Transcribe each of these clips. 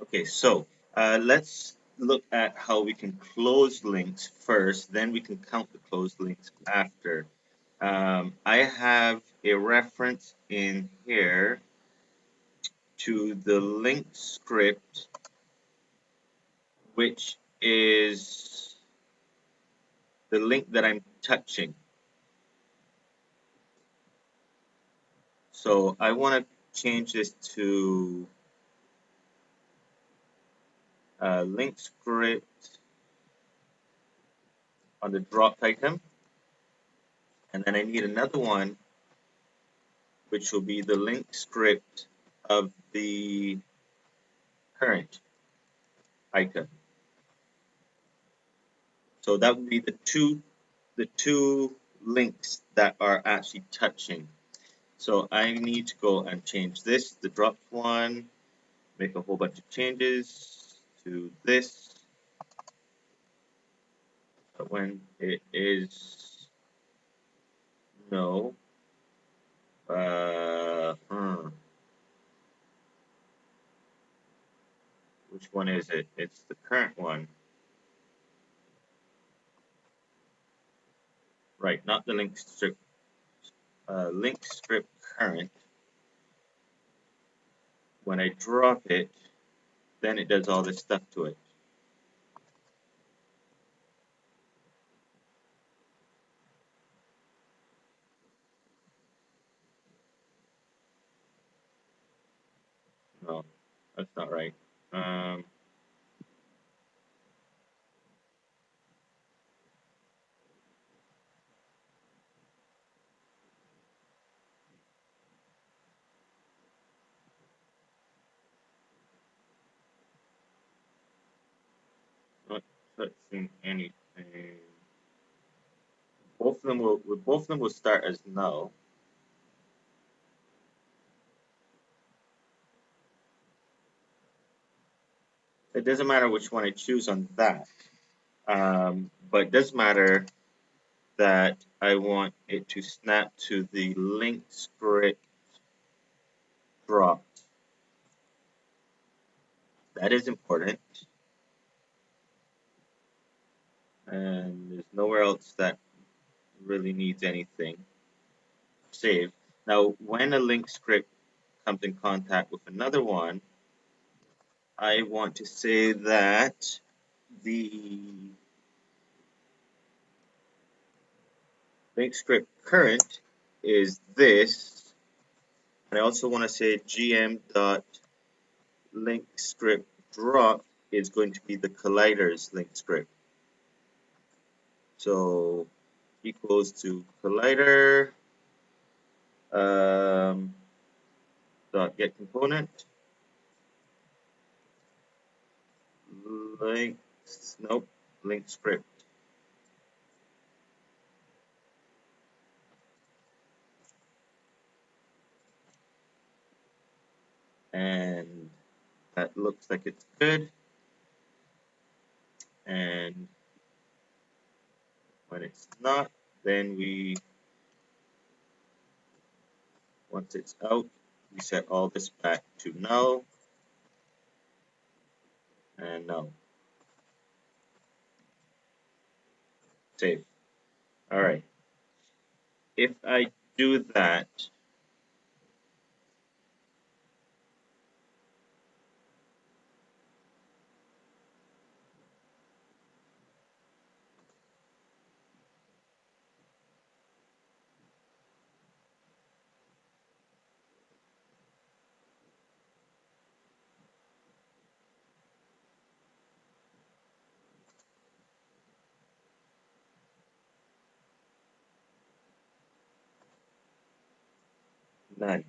Okay, so let's look at how we can close links first, then we can count the closed links after. I have a reference in here to the link script, which is the link that I'm touching. So I want to change this to link script on the dropped item. And then I need another one, which will be the link script of the current item. So that would be the two links that are actually touching. So I need to go and change this, the dropped one, make a whole bunch of changes to this. But when it is no, which one is it? It's the current one. Right, not the link script. Link script current. When I drop it, then it does all this stuff to it. No, that's not right. Not touching anything. Both of them will start as null. It doesn't matter which one I choose on that, but it does matter that I want it to snap to the link script dropped. That is important, and there's nowhere else that really needs anything saved. Now, when a link script comes in contact with another one, I want to say that the link script current is this, and I also want to say gm dot link script drop is going to be the collider's link script. So equals to collider dot get component link script. And that looks like it's good. And when it's not, then once it's out, we set all this back to null and null. Save. All right. If I do that, none.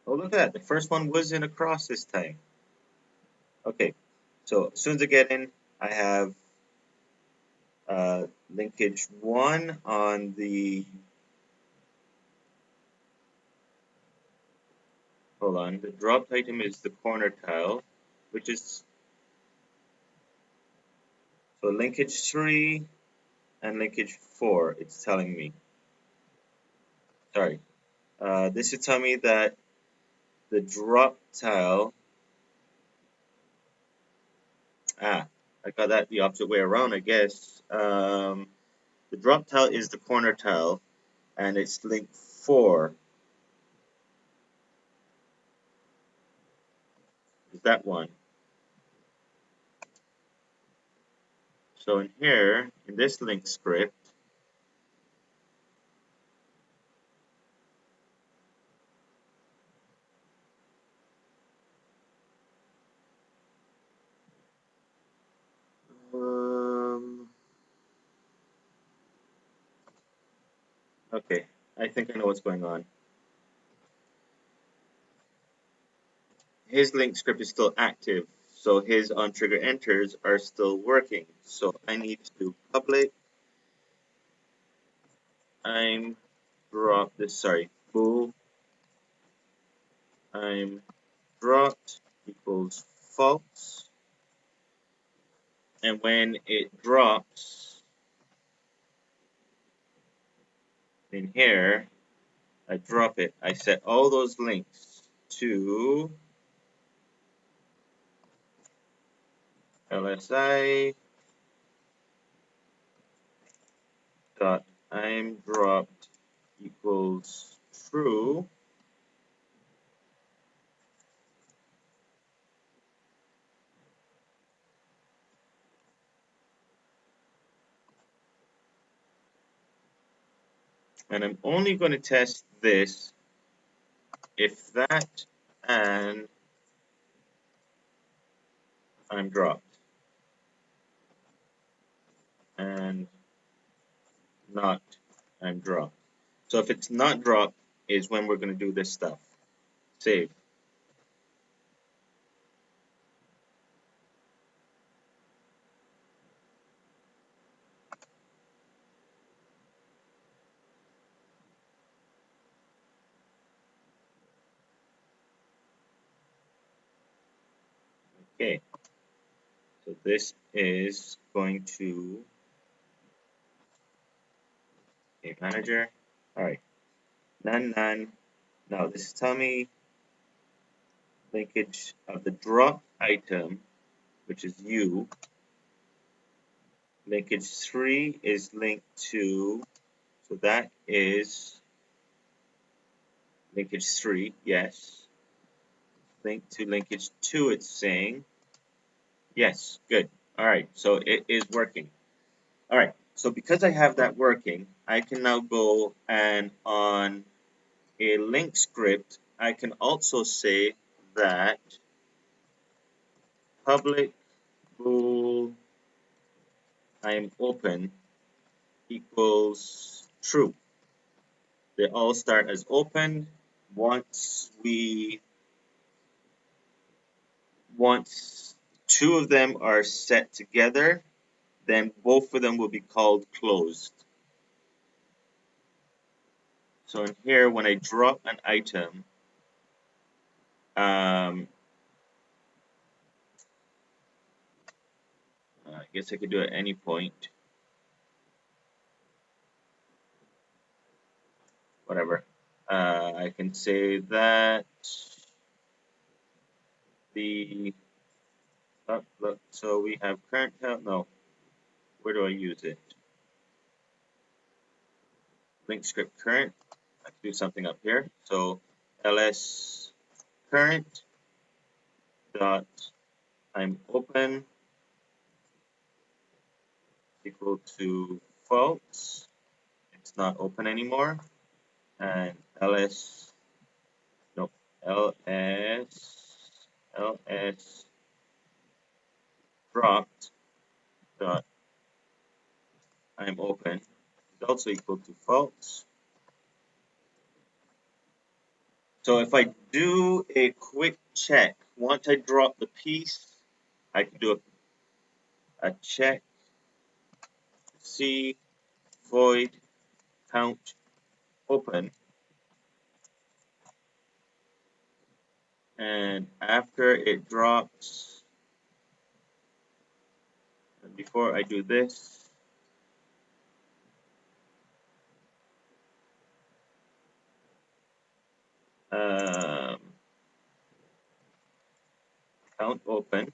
Oh, look at that. The first one wasn't across this time. Okay. So as soon as I get in, I have linkage 1 on the, hold on, the dropped item is the corner tile, which is, so linkage 3 and linkage 4, it's telling me. Sorry. This should tell me that the drop tile. I got that the opposite way around, I guess. The drop tile is the corner tile, and it's link 4. Is that one? So in here, in this link script, okay, I think I know what's going on. His link script is still active, so his onTrigger enters are still working. So I need to do public I'm drop this, sorry, bool I'm dropped equals false. And when it drops in here, I drop it. I set all those links to LSI dot I'm dropped equals true. And I'm only going to test this if that and I'm dropped and not I'm dropped. So if it's not dropped is when we're going to do this stuff. Save. Okay. So this is going to a manager. All right. None. Now this is telling me linkage of the drop item, which is U. Linkage 3 is linked to, so that is linkage 3, yes. Linked to linkage 2, it's saying. Yes, good. All right, so it is working. All right, so because I have that working, I can now go and on a link script, I can also say that public bool I'm open equals true. They all start as open. Once two of them are set together, then both of them will be called closed. So in here, when I drop an item, I guess I could do it at any point. Whatever. I can say that the look, so we have current help. No, where do I use it? Link script current. Let's do something up here. So ls current dot I'm open equal to false. It's not open anymore. And ls no ls dropped dot I'm open is also equal to false. So if I do a quick check, once I drop the piece, I can do a check, see, void, count, open. And after it drops, and before I do this, um, count open.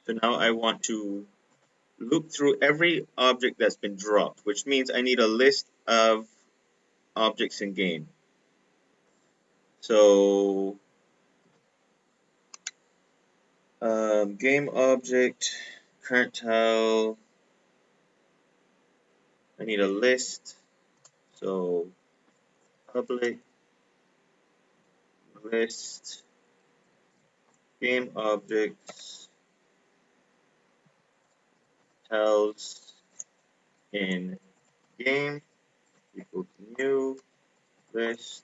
So now I want to loop through every object that's been dropped, which means I need a list of objects in game. So game object, current tile, I need a list. So public list game objects tiles in game equal to new list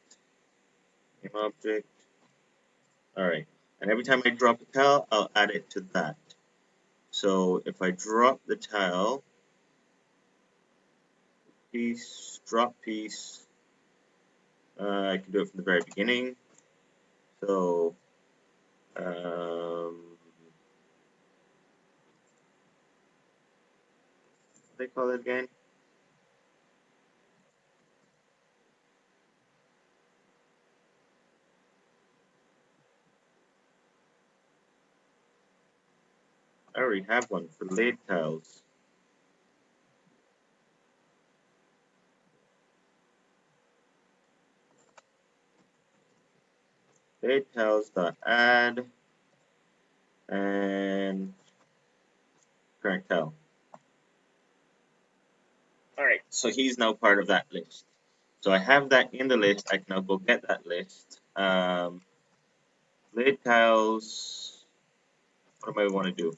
game object. Alright, and every time I drop a tile, I'll add it to that. So if I drop the tile, piece, drop piece, I can do it from the very beginning. So what do they call it again? I already have one for laid tiles. Laid tiles.add and current tile. Alright, so he's now part of that list. So I have that in the list. I can now go get that list. Laid tiles, what do I want to do?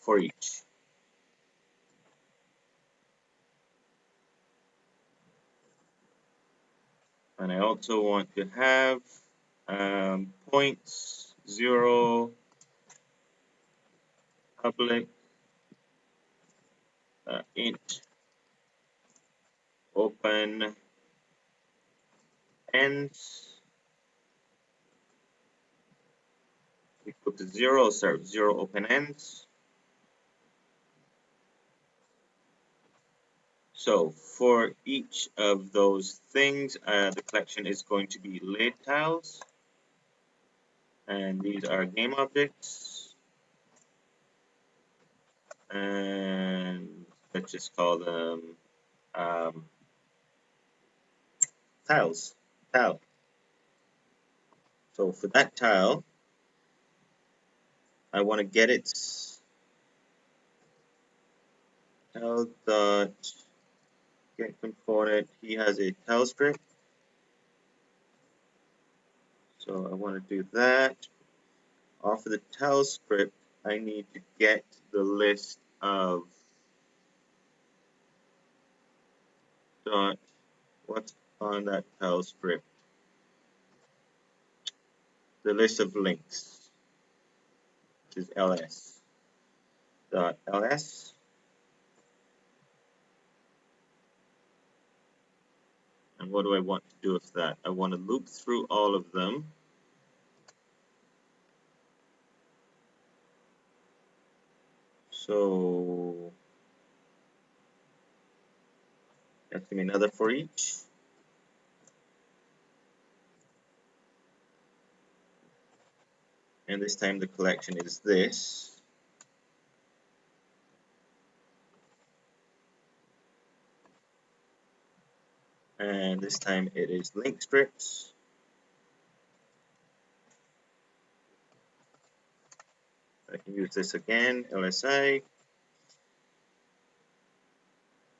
For each. And I also want to have points, 0, public, int, open, ends, equal to 0, start with 0 open ends. So for each of those things, the collection is going to be laid tiles. And these are game objects. And let's just call them tiles. Tile. So for that tile, I want to get its tile dot get component. He has a tile script. So I want to do that. Off of the tile script, I need to get the list of dot what's on that tile script. The list of links, which is ls. Dot ls. And what do I want to do with that? I want to loop through all of them. So that's going to be another for each. And this time the collection is this. And this time it is link scripts. I can use this again, LSI.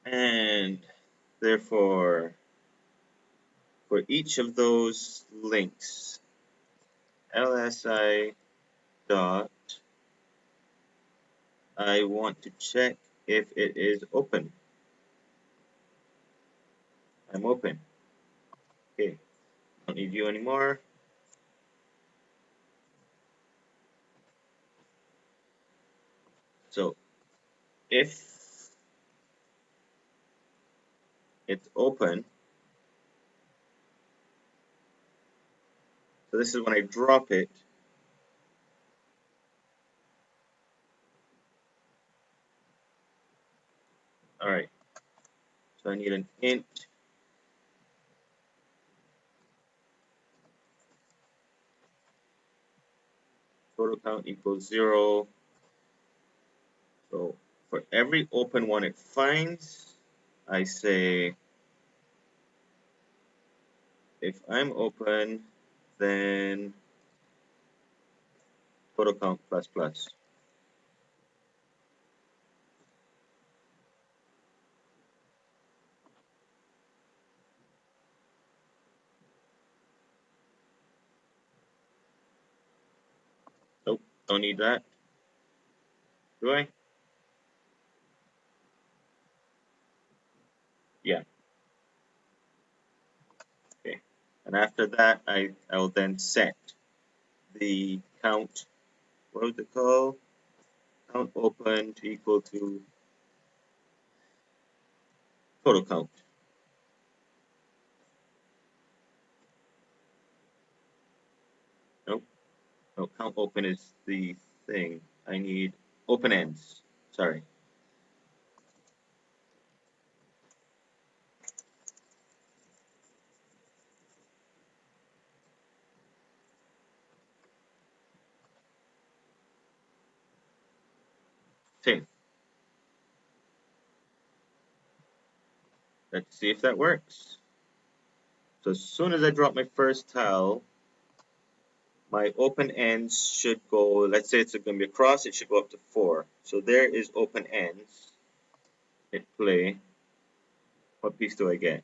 And therefore, for each of those links, LSI dot, I want to check if it is open. I'm open. Okay, don't need you anymore. So if it's open, so this is when I drop it. All right, so I need an int total count equals 0. So for every open one it finds, I say if I'm open, then total count plus plus. Nope, don't need that. Do I? Yeah. Okay. And after that, I will then set the count. What was it called? Count open to equal to total count. Nope. No, count open is the thing. I need open ends. Sorry. Same. Let's see if that works. So as soon as I drop my first tile, my open ends should go, let's say it's going to be a cross, it should go up to 4. So there is open ends. Hit play. What piece do I get?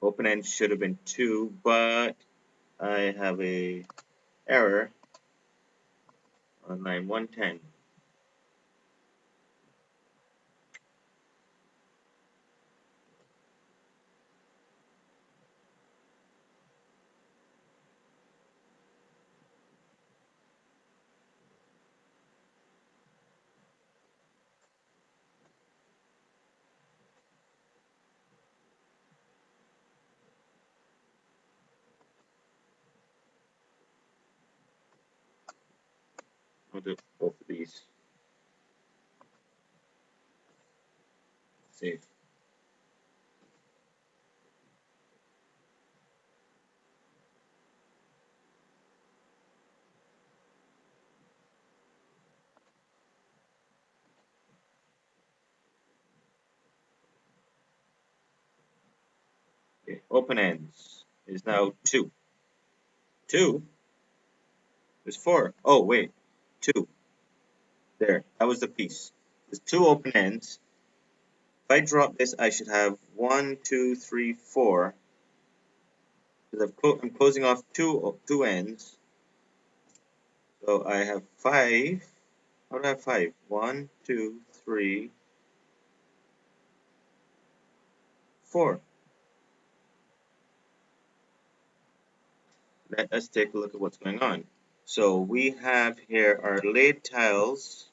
Open ends should have been 2, but I have a error on line 110. I'll do both of these. Save. Okay. Open ends is now 2. 2 is 4. Oh, wait. 2. There. That was the piece. There's 2 open ends. If I drop this, I should have 1, 2, 3, 4. Because I'm closing off two ends. So I have 5. How do I have 5? 1, 2, 3, 4. Let us take a look at what's going on. So we have here our laid tiles,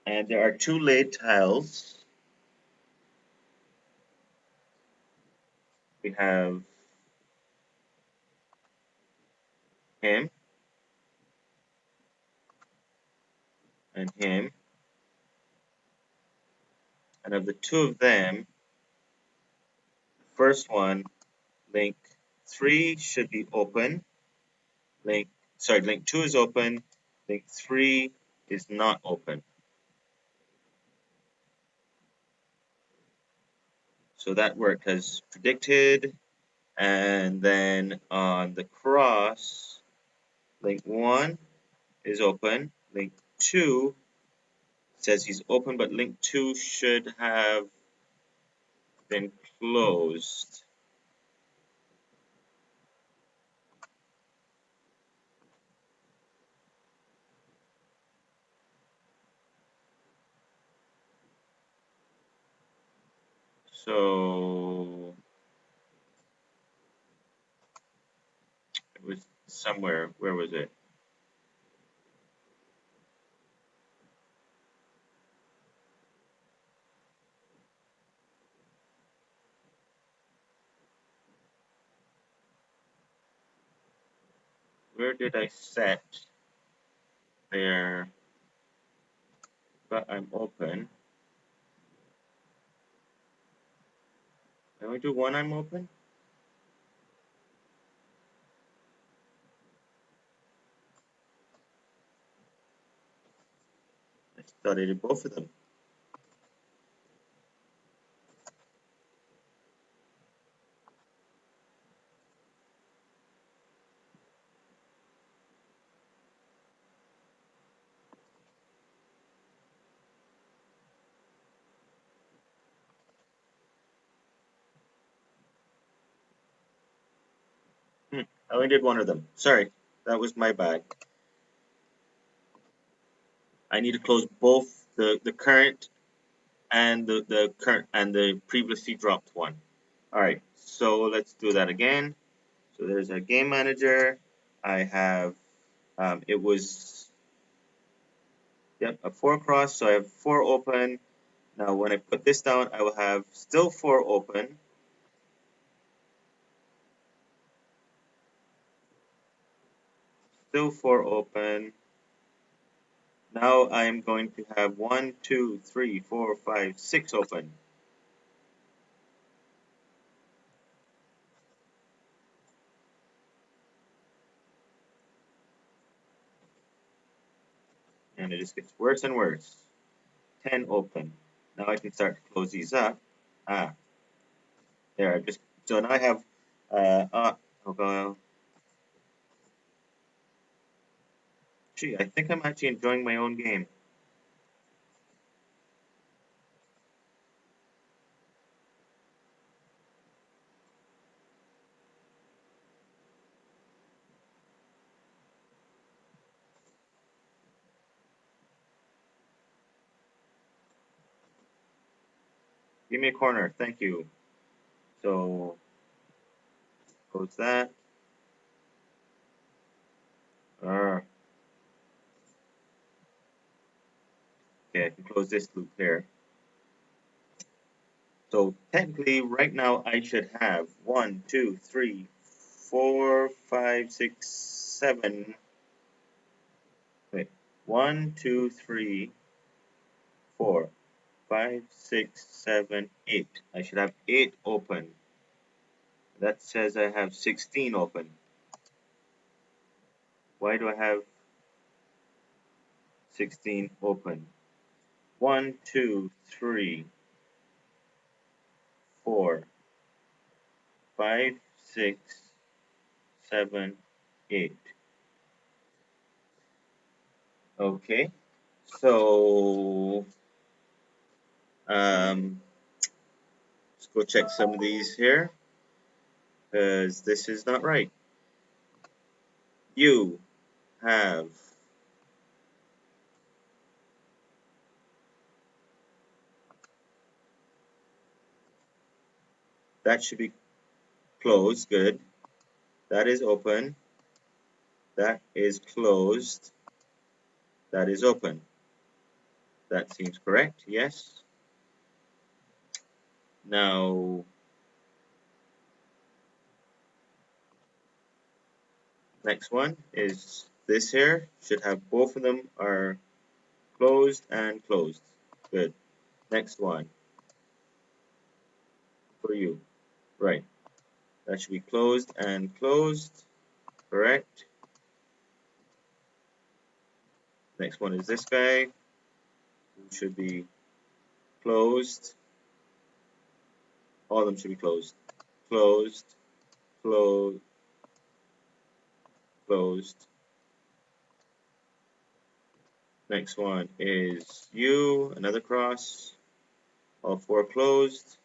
and there are 2 laid tiles. We have him and him, and of the 2 of them, the first one, link 3 should be open. Link 2 is open. Link 3 is not open. So that worked as predicted. And then on the cross, link 1 is open. Link 2 says he's open, but link 2 should have been closed. So it was somewhere. Where was it? Where did I set there? But I'm open. Can we do one I'm open? Thought I did both of them. I only did one of them. Sorry, that was my bad. I need to close both the current and the current and the previously dropped one. All right, so let's do that again. So there's a game manager. I have it was a 4 cross, so I have 4 open. Now when I put this down, I will have still 4 open. Still 4 open. Now I'm going to have 1, 2, 3, 4, 5, 6 open. And it just gets worse and worse. 10 open. Now I can start to close these up. There. So now I have oh, gee, I think I'm actually enjoying my own game. Give me a corner, thank you. So close that. Okay, I can close this loop here. So technically, right now I should have 1, 2, 3, 4, 5, 6, 7. Wait, 1, 2, 3, 4, 5, 6, 7, 8. I should have 8 open. That says I have 16 open. Why do I have 16 open? 1, 2, 3, 4, 5, 6, 7, 8. Okay, so let's go check some of these here, because this is not right. You have that should be closed. Good. That is open. That is closed. That is open. That seems correct. Yes. Now, next one is this here. Should have both of them are closed and closed. Good. Next one for you. Right. That should be closed and closed. Correct. Next one is this guy. It should be closed. All of them should be closed. Closed. Closed. Closed. Next one is you. Another cross. All 4 closed.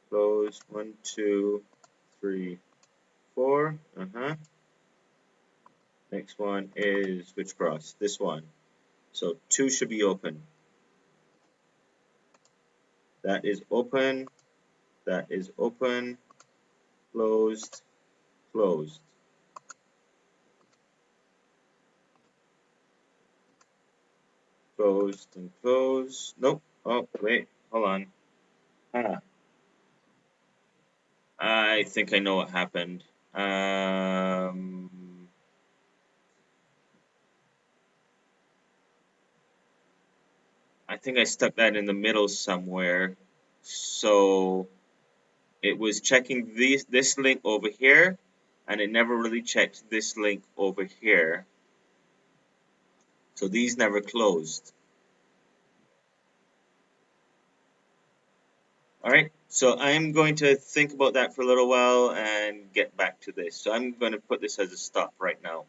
Closed. 1, 2, 3, 4. Next one is which cross? This one. So 2 should be open. That is open. That is open. Closed. Closed. Closed and closed. Nope. Oh, wait. Hold on. I think I know what happened. I think I stuck that in the middle somewhere. So it was checking this link over here, and it never really checked this link over here. So these never closed. Alright, so I'm going to think about that for a little while and get back to this. So I'm going to put this as a stop right now.